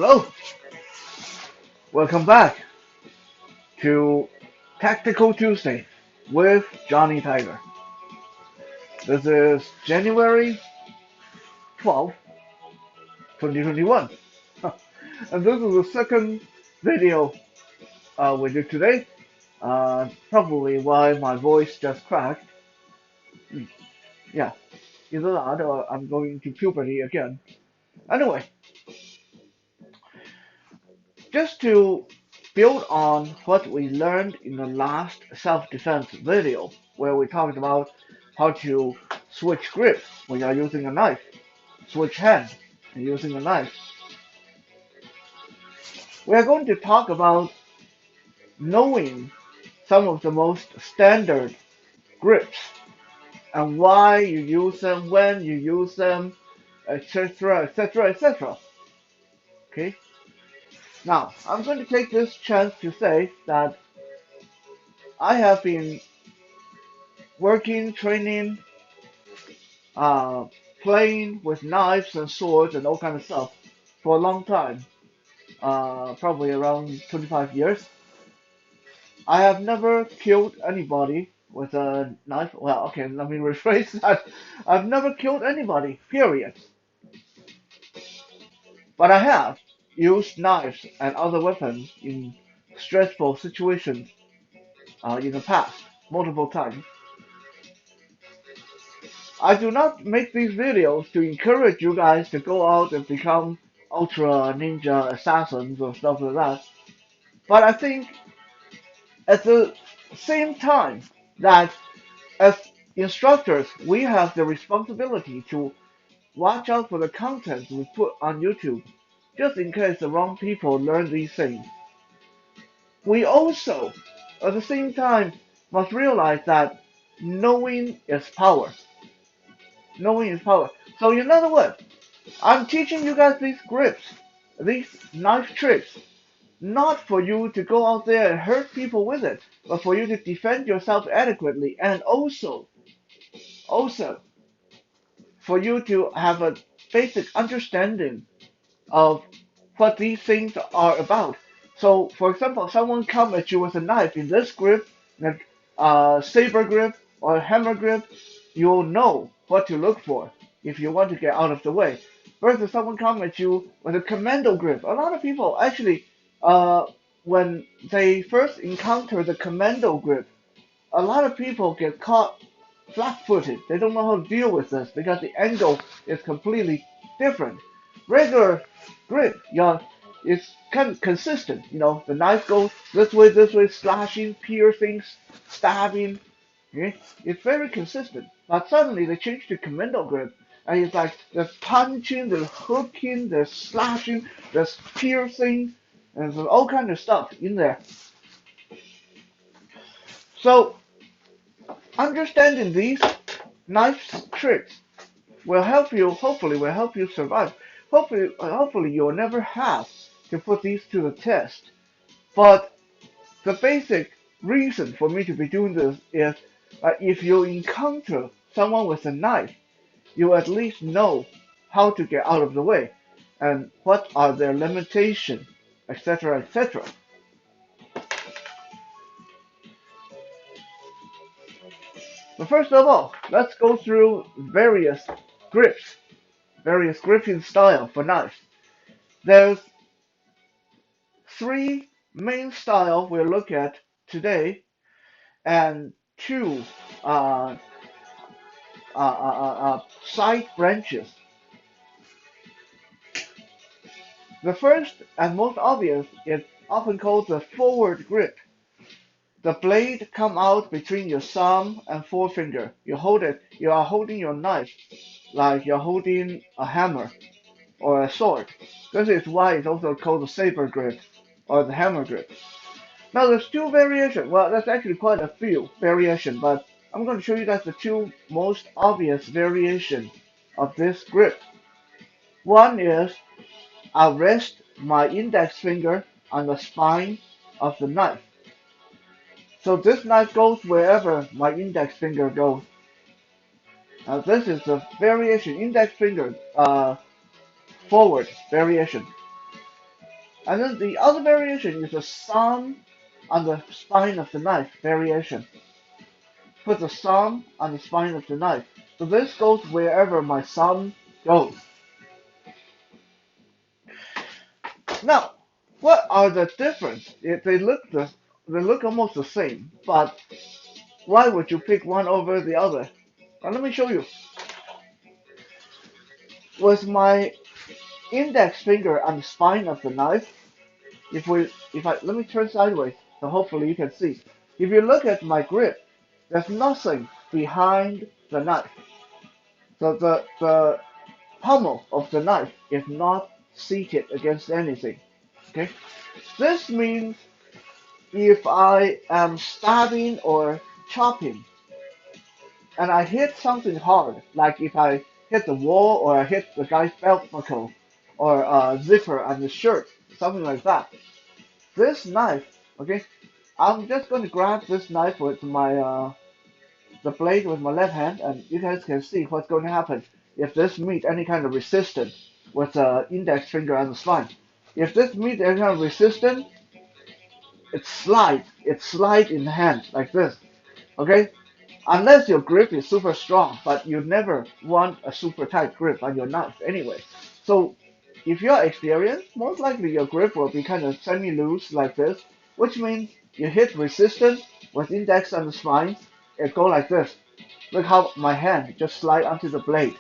Hello, welcome back to Tactical Tuesday with Johnny Tiger. This is January 12th, 2021. And this is the second video we do today. Probably why my voice just cracked. Hmm, Yeah, either that or I'm going to puberty again. Anyway, just to build on what we learned in the last self-defense video, where we talked about how to switch grip when you're using a knife, switch hand when using a knife. We are going to talk about knowing some of the most standard grips and why you use them, when you use them, etc., etc., etc. Okay. Now, I'm going to take this chance to say that I have been working, training, uh, playing with knives and swords and all kind of stuff for a long time, probably around 25 years. I have never killed anybody with a knife. Well, okay, let me rephrase that. I've never killed anybody, period. But I have used knives and other weapons in stressful situations in the past, multiple times. I do not make these videos to encourage you guys to go out and become ultra ninja assassins or stuff like that. But I think at the same time that as instructors, we have the responsibility to watch out for the content we put on YouTube, just in case the wrong people learn these things. We also, at the same time, must realize that knowing is power. Knowing is power. So in other words, I'm teaching you guys these grips, these knife tricks, not for you to go out there and hurt people with it, but for you to defend yourself adequately, and also for you to have a basic understanding of what these things are about. So, for example, someone come at you with a knife in this grip, like saber grip or hammer grip, you'll know what to look for if you want to get out of the way. Versus someone come at you with a commando grip. A lot of people actually, uh, when they first encounter the commando grip, a lot of people get caught flat-footed. They don't know how to deal with this because the angle is completely different. Regular grip, is kind of consistent. The knife goes this way, slashing, piercing, stabbing. Okay? It's very consistent. But suddenly they change to commando grip, and it's like there's punching, there's hooking, there's slashing, there's piercing, and there's all kind of stuff in there. So understanding these knife tricks will help you, hopefully will help you survive. Hopefully you'll never have to put these to the test. But the basic reason for me to be doing this is if you encounter someone with a knife, you at least know how to get out of the way and what are their limitations, etc., etc. But first of all, let's go through grips, various gripping style for knives. There's three main style we'll look at today, and two uh, side branches. The first and most obvious is often called the forward grip. The blade come out between your thumb and forefinger. You are holding your knife like you're holding a hammer or a sword. This is why it's also called the saber grip or the hammer grip. Now there's two variations. Well, there's actually quite a few variations, but I'm going to show you guys the two most obvious variations of this grip. One is I'll rest my index finger on the spine of the knife. So this knife goes wherever my index finger goes. Now this is the variation, index finger forward variation. And then the other variation is the thumb on the spine of the knife variation. Put the thumb on the spine of the knife. So this goes wherever my thumb goes. Now, what are the difference? They look almost the same, but why would you pick one over the other? Now let me show you. With my index finger on the spine of the knife, let me turn sideways, so hopefully you can see. If you look at my grip, there's nothing behind the knife. So the pommel of the knife is not seated against anything. Okay? This means if I am stabbing or chopping and I hit something hard, like if I hit the wall or I hit the guy's belt buckle or a zipper on the shirt, something like that. This knife, okay, I'm just going to grab this knife with the blade with my left hand, and you guys can see what's going to happen if this meets any kind of resistance with the index finger on the spine. If this meets any kind of resistance, it slides in the hand like this, okay? Unless your grip is super strong, but you never want a super tight grip on your knife anyway. So if you're experienced, most likely your grip will be kind of semi-loose like this, which means you hit resistance with index on the spine, it go like this. Look how my hand just slide onto the blade.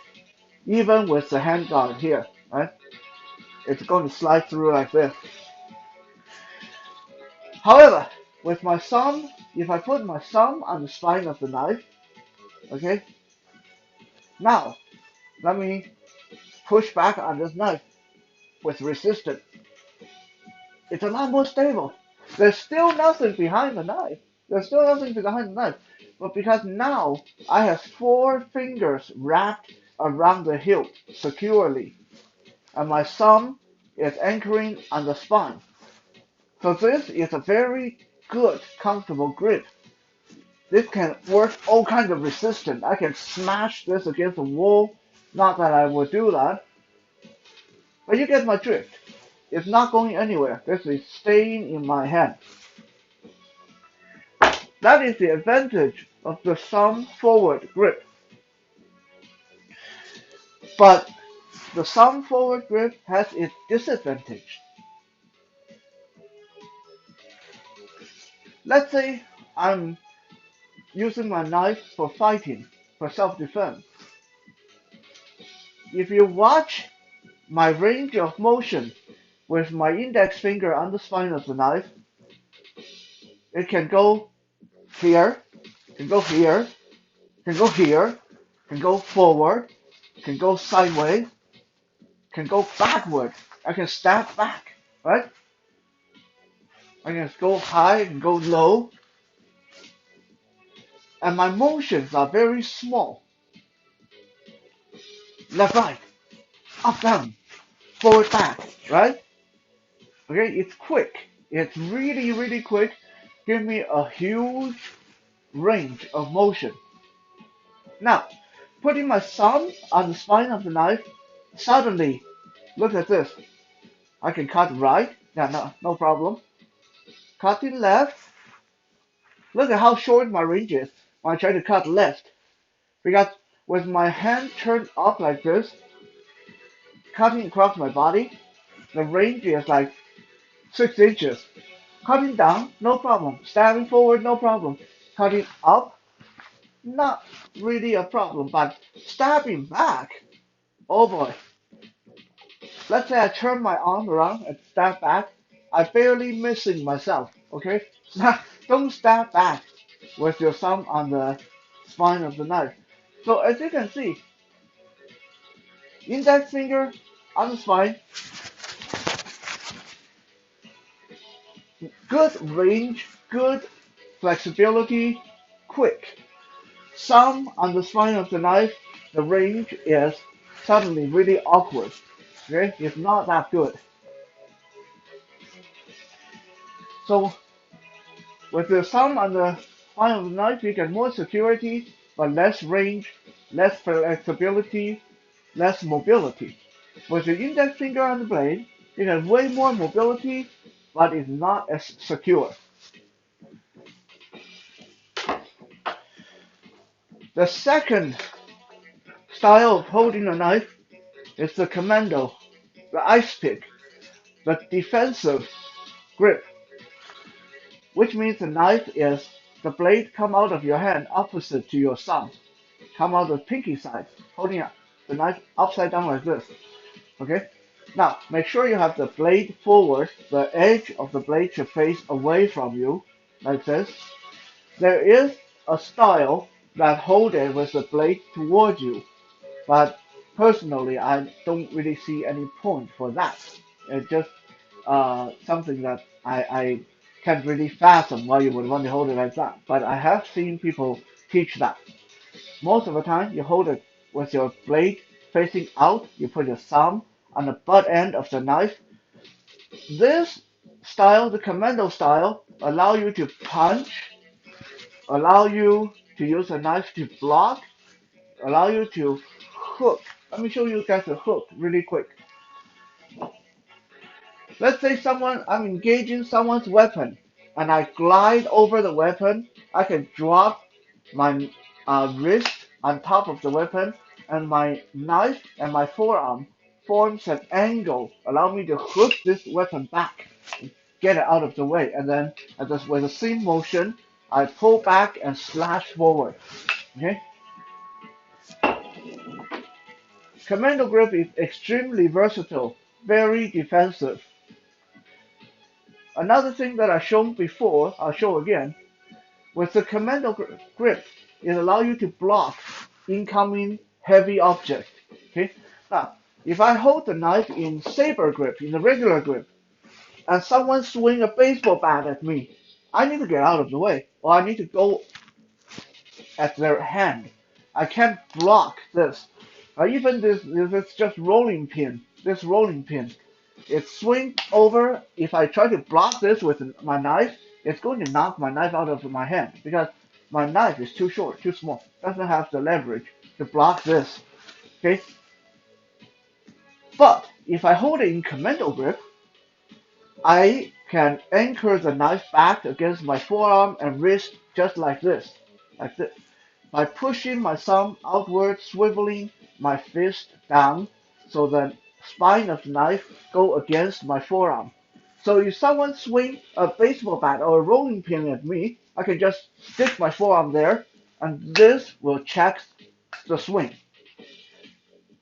Even with the hand guard here, right? It's going to slide through like this. However, with my thumb, if I put my thumb on the spine of the knife, okay, now let me push back on this knife with resistance. It's a lot more stable. There's still nothing behind the knife. There's still nothing behind the knife. But because now I have 4 fingers wrapped around the hilt securely, and my thumb is anchoring on the spine. So this is a very good, comfortable grip. This can work all kinds of resistance. I can smash this against the wall. Not that I would do that, but you get my drift. It's not going anywhere. This is staying in my hand. That is the advantage of the thumb forward grip. But the thumb forward grip has its disadvantage. Let's say I'm using my knife for fighting, for self-defense. If you watch my range of motion with my index finger on the spine of the knife, it can go here, can go here, can go here, can go forward, can go sideways, can go backward. I can stab back, right? I can go high and go low. And my motions are very small. Left, right, up, down, forward, back, right? Okay, it's quick. It's really, really quick. Give me a huge range of motion. Now, putting my thumb on the spine of the knife, suddenly, look at this. I can cut right. Yeah, no problem. Cutting left. Look at how short my range is when I try to cut left. Because with my hand turned up like this, cutting across my body, the range is like 6 inches. Cutting down, no problem. Stabbing forward, no problem. Cutting up, not really a problem. But stabbing back, oh boy. Let's say I turn my arm around and stab back. I barely missing myself, okay? Don't stab back with your thumb on the spine of the knife. So as you can see, index finger on the spine, good range, good flexibility, quick. Thumb on the spine of the knife, the range is suddenly really awkward. Okay, it's not that good. So with the thumb on the spine of the knife, you get more security, but less range, less flexibility, less mobility. With the index finger on the blade, It has way more mobility, but it's not as secure. The second style of holding a knife is the commando, the ice pick, the defensive grip, which means the knife is the blade come out of your hand opposite to your thumb, come out the pinky side, holding the knife upside down like this. Okay? Now, make sure you have the blade forward. The edge of the blade should face away from you, like this. There is a style that hold it with the blade towards you, but personally, I don't really see any point for that. It's just something that I can't really fathom why you would want to hold it like that. But I have seen people teach that. Most of the time, you hold it with your blade facing out. You put your thumb on the butt end of the knife. This style, the commando style, allow you to punch, allow you to use a knife to block, allow you to hook. Let me show you guys a hook really quick. Let's say I'm engaging someone's weapon and I glide over the weapon. I can drop my wrist on top of the weapon and my knife and my forearm forms an angle, allow me to hook this weapon back, get it out of the way, and then with the same motion, I pull back and slash forward. Okay? Commando grip is extremely versatile, very defensive. Another thing that I've shown before, I'll show again, with the commando grip, it allows you to block incoming heavy object. Okay? Now, if I hold the knife in saber grip, in the regular grip, and someone swing a baseball bat at me, I need to get out of the way, or I need to go at their hand. I can't block this. Even this is just rolling pin. This rolling pin, it swings over. If I try to block this with my knife, it's going to knock my knife out of my hand because my knife is too short, too small. Doesn't have the leverage to block this. Okay. But if I hold it in commando grip, I can anchor the knife back against my forearm and wrist just like this, by pushing my thumb outward, swiveling my fist down so the spine of the knife go against my forearm. So if someone swing a baseball bat or a rolling pin at me, I can just stick my forearm there, and this will check the swing.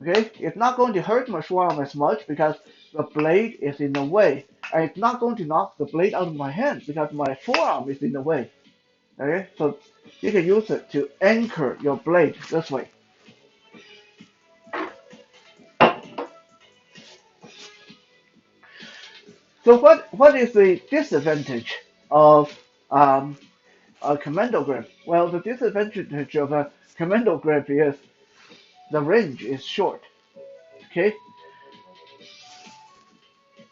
Okay, it's not going to hurt my forearm as much because the blade is in the way, and it's not going to knock the blade out of my hand because my forearm is in the way. Okay, so you can use it to anchor your blade this way. So what is the disadvantage of a commando grip? Well, the disadvantage of a commando grip is the range is short. Okay,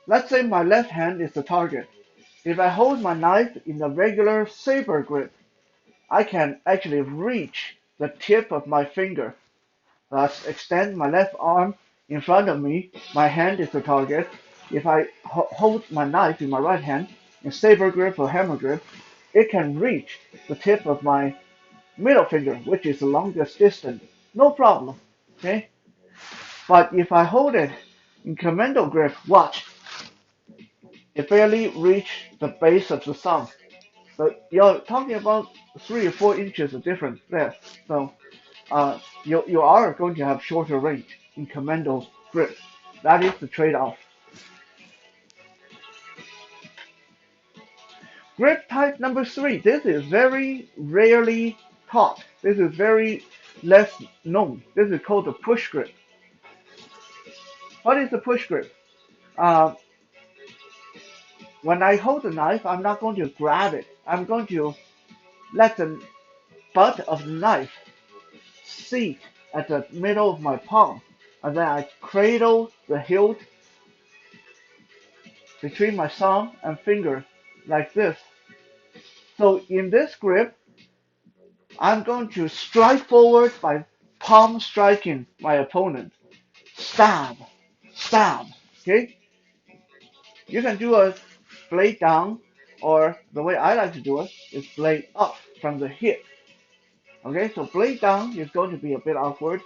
let's say my left hand is the target. If I hold my knife in the regular saber grip, I can actually reach the tip of my finger. Thus, extend my left arm in front of me. My hand is the target. If I hold my knife in my right hand, in saber grip or hammer grip, it can reach the tip of my middle finger, which is the longest distance. No problem. Okay? But if I hold it in commando grip, watch, it barely reach the base of the thumb. So you're talking about 3 or 4 inches of difference there. So you are going to have shorter range in commando grip. That is the trade-off. Grip type number 3. This is very rarely taught. This is very less known. This is called the push grip. What is the push grip? Uh, when I hold the knife, I'm not going to grab it. I'm going to let the butt of the knife seat at the middle of my palm, and then I cradle the hilt between my thumb and finger like this. So in this grip, I'm going to strike forward by palm striking my opponent. Stab, stab. Okay? You can do a blade down, or the way I like to do it is blade up from the hip. Okay, so blade down is going to be a bit awkward,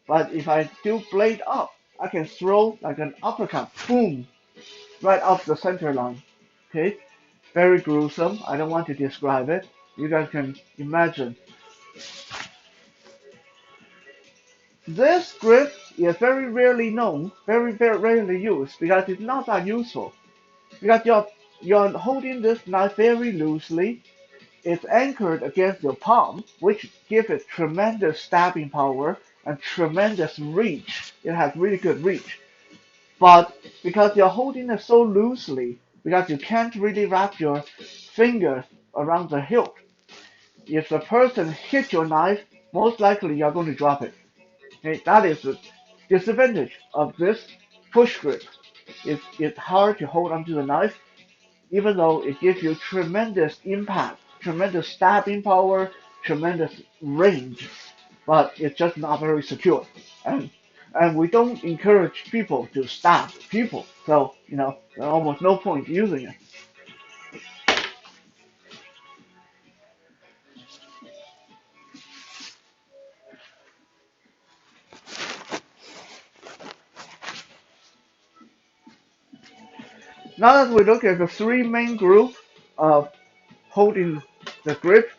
but if I do blade up, I can throw like an uppercut, boom, right off the center line. Okay, very gruesome. I don't want to describe it. You guys can imagine. This grip is very rarely known, very rarely used because it's not that useful. Because you're holding this knife very loosely. It's anchored against your palm, which gives it tremendous stabbing power and tremendous reach. It has really good reach. But because you're holding it so loosely, because you can't really wrap your fingers around the hilt, if the person hits your knife, most likely you're going to drop it. Okay, that is the disadvantage of this push grip. It's hard to hold onto the knife, even though it gives you tremendous impact, tremendous stabbing power, tremendous range, but it's just not very secure. And and we don't encourage people to stab people, so there's almost no point using it. Now that we look at the three main groups of holding the grip,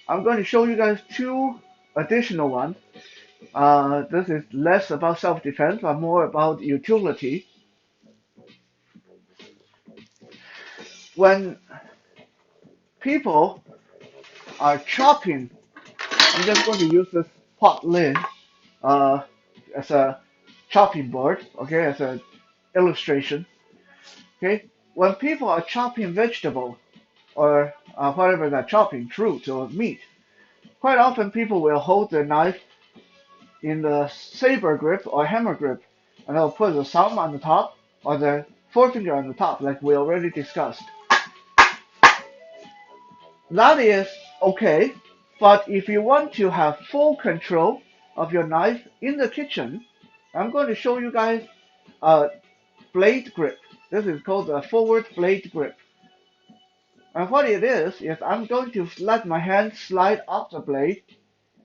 I'm going to show you guys two additional ones. This is less about self-defense, but more about utility. When people are chopping, I'm just going to use this pot lid uh, as a chopping board, okay, as an illustration. Okay, when people are chopping vegetable or whatever they're chopping, fruit or meat, quite often people will hold the knife in the saber grip or hammer grip, and they'll put the thumb on the top or the forefinger on the top, like we already discussed. That is okay, but if you want to have full control of your knife in the kitchen, I'm going to show you guys a blade grip. This is called a forward blade grip. And what it is I'm going to let my hand slide up the blade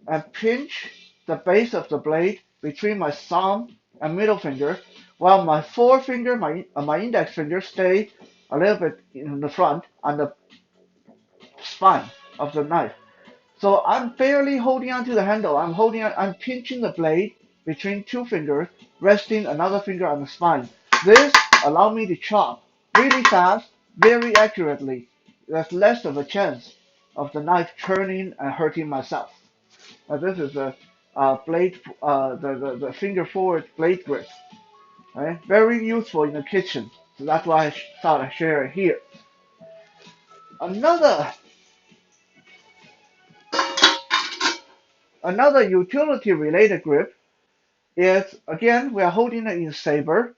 and pinch the base of the blade between my thumb and middle finger, while my forefinger, my index finger, stay a little bit in the front on the spine of the knife. So I'm barely holding onto the handle. I'm pinching the blade between two fingers, resting another finger on the spine. This allows me to chop really fast, very accurately. There's less of a chance of the knife turning and hurting myself. This is a blade, the finger forward blade grip. Right? Very useful in the kitchen. So that's why I thought I'd share it here. Another Another utility related grip is, again, we are holding it in saber,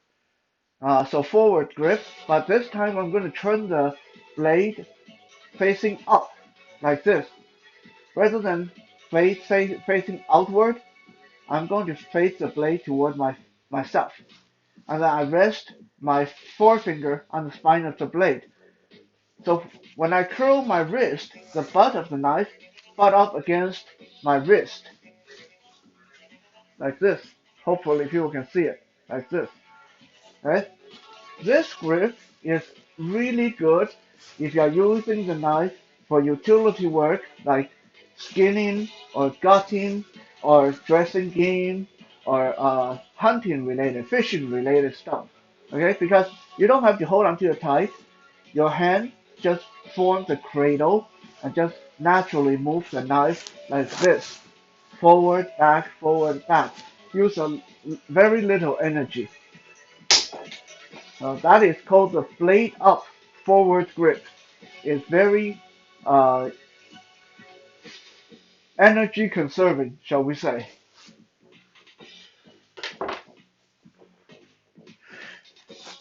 so forward grip, but this time I'm going to turn the blade facing up, like this. Rather than facing outward, I'm going to face the blade toward myself. And then I rest my forefinger on the spine of the blade. So when I curl my wrist, the butt of the knife butt up against my wrist, like this. Hopefully people can see it, like this. Right? This grip is really good if you are using the knife for utility work like skinning or gutting or dressing game or hunting related, fishing related stuff. Okay, because you don't have to hold onto it tight. Your hand just forms a cradle and just naturally moves the knife like this, forward, back. Use very little energy. That is called the blade up forward grip. It's very uh, energy conserving, shall we say.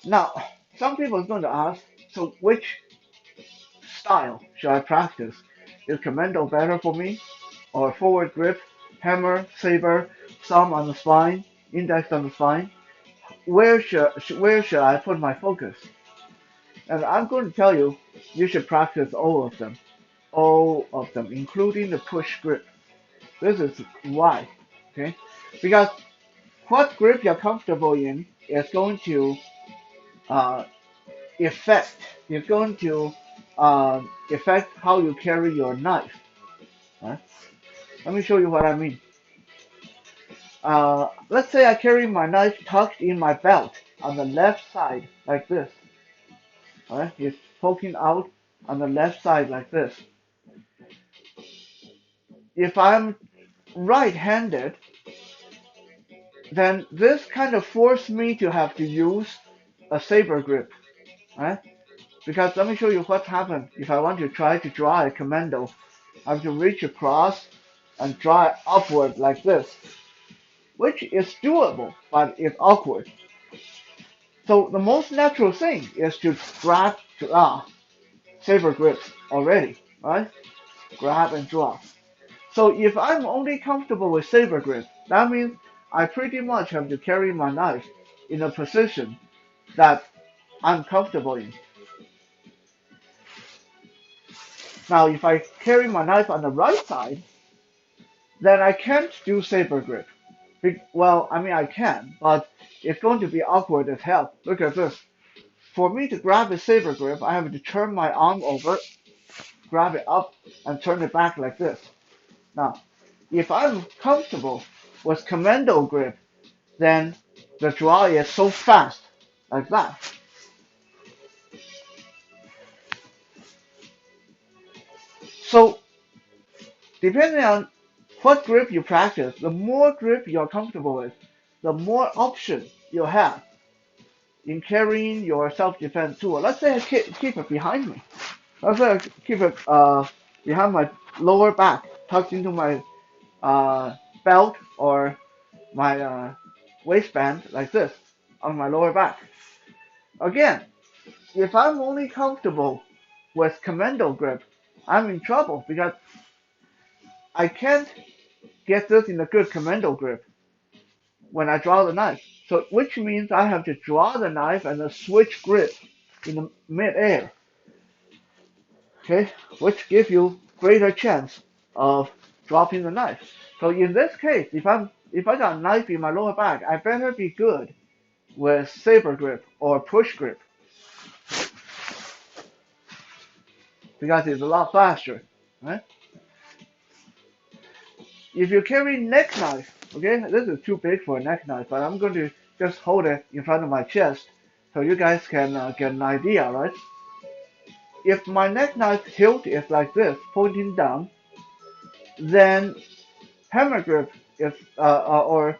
Now, some people are going to ask, so which style should I practice? Is commando better for me? Or forward grip, hammer, saber, thumb on the spine, index on the spine? where should I put my focus? And I'm going to tell you, you should practice all of them, including the push grip. This is why, okay? Because what grip you're comfortable in is going to uh, affect, is going to affect how you carry your knife. Right? Let me show you what I mean. Let's say I carry my knife tucked in my belt on the left side like this. Alright, it's poking out on the left side like this. If I'm right-handed, then this kind of forced me to have to use a saber grip, right? Because let me show you what happens if I want to try to draw a commando. I have to reach across and draw it upward like this, which is doable, but it's awkward. So the most natural thing is to grab, saber grips already, right? Grab and draw. So if I'm only comfortable with saber grip, that means I pretty much have to carry my knife in a position that I'm comfortable in. Now, if I carry my knife on the right side, then I can't do saber grip. Well, I mean I can, but it's going to be awkward as hell. Look at this. For me to grab a saber grip, I have to turn my arm over, grab it up, and turn it back like this. Now, if I'm comfortable with commando grip, then the draw is so fast, like that. So, depending on what grip you practice, the more grip you're comfortable with, the more option you have in carrying your self-defense tool. Let's say I keep it behind me. Let's say I keep it behind my lower back, tucked into my uh, belt or my waistband like this on my lower back. Again, if I'm only comfortable with commando grip, I'm in trouble because I can't get this in a good commando grip when I draw the knife. So which means I have to draw the knife and then switch grip in the mid-air. Okay, which gives you greater chance of dropping the knife. So in this case, if I got a knife in my lower back, I better be good with saber grip or push grip because it's a lot faster, right? If you carry neck knife, okay, this is too big for a neck knife, but I'm going to just hold it in front of my chest so you guys can get an idea, right? If my neck knife hilt is like this, pointing down, then hammer grip is or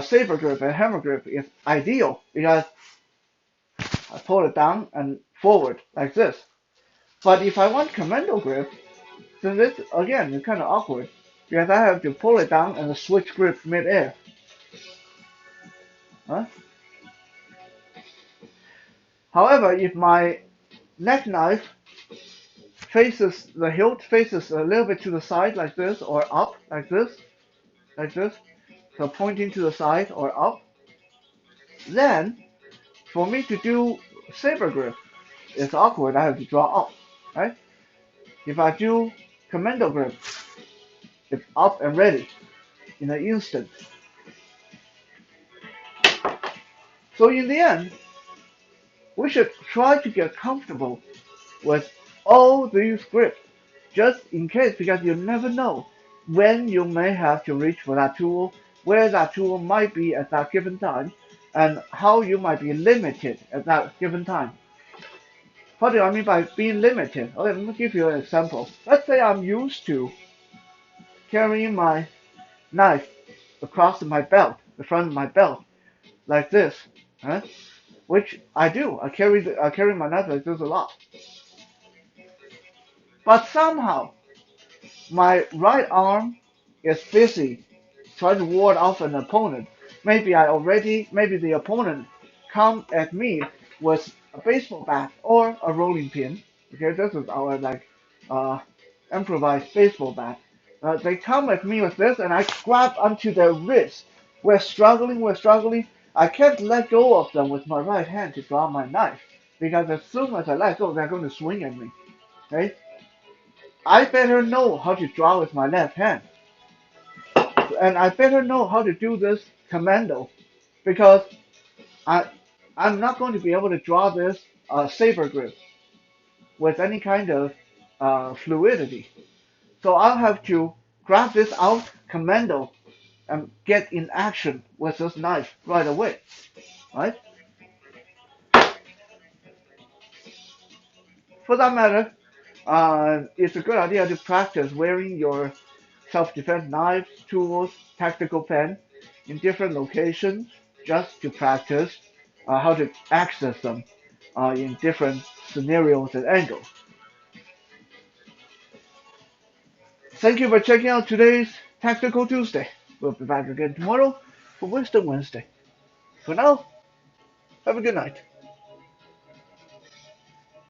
saber grip and hammer grip is ideal because I pull it down and forward like this. But if I want commando grip, then this again is kind of awkward because I have to pull it down and switch grip mid-air. Huh? However, if my neck knife faces the hilt faces a little bit to the side like this or up like this, so pointing to the side or up, then for me to do saber grip, it's awkward. I have to draw up, right? If I do commando grip, it's up and ready in an instant. So in the end, we should try to get comfortable with all these grips, just in case, because you never know when you may have to reach for that tool, where that tool might be at that given time, and how you might be limited at that given time. What do I mean by being limited? Okay, let me give you an example. Let's say I'm used to carrying my knife across my belt, the front of my belt, like this, huh? Which I do. I carry my knife like this a lot. But somehow my right arm is busy trying to ward off an opponent. Maybe the opponent come at me with a baseball bat or a rolling pin. Okay, this is our like uh, improvised baseball bat. They come at me with this, and I grab onto their wrist. We're struggling. I can't let go of them with my right hand to draw my knife because as soon as I let go, they're going to swing at me. Right? I better know how to draw with my left hand, and I better know how to do this commando because I I'm not going to be able to draw this saber grip with any kind of fluidity. So I'll have to grab this out commando and get in action with this knife right away, right? For that matter, it's a good idea to practice wearing your self-defense knives, tools, tactical pen in different locations just to practice how to access them in different scenarios and angles. Thank you for checking out today's Tactical Tuesday. We'll be back again tomorrow for Wisdom Wednesday. For now, have a good night.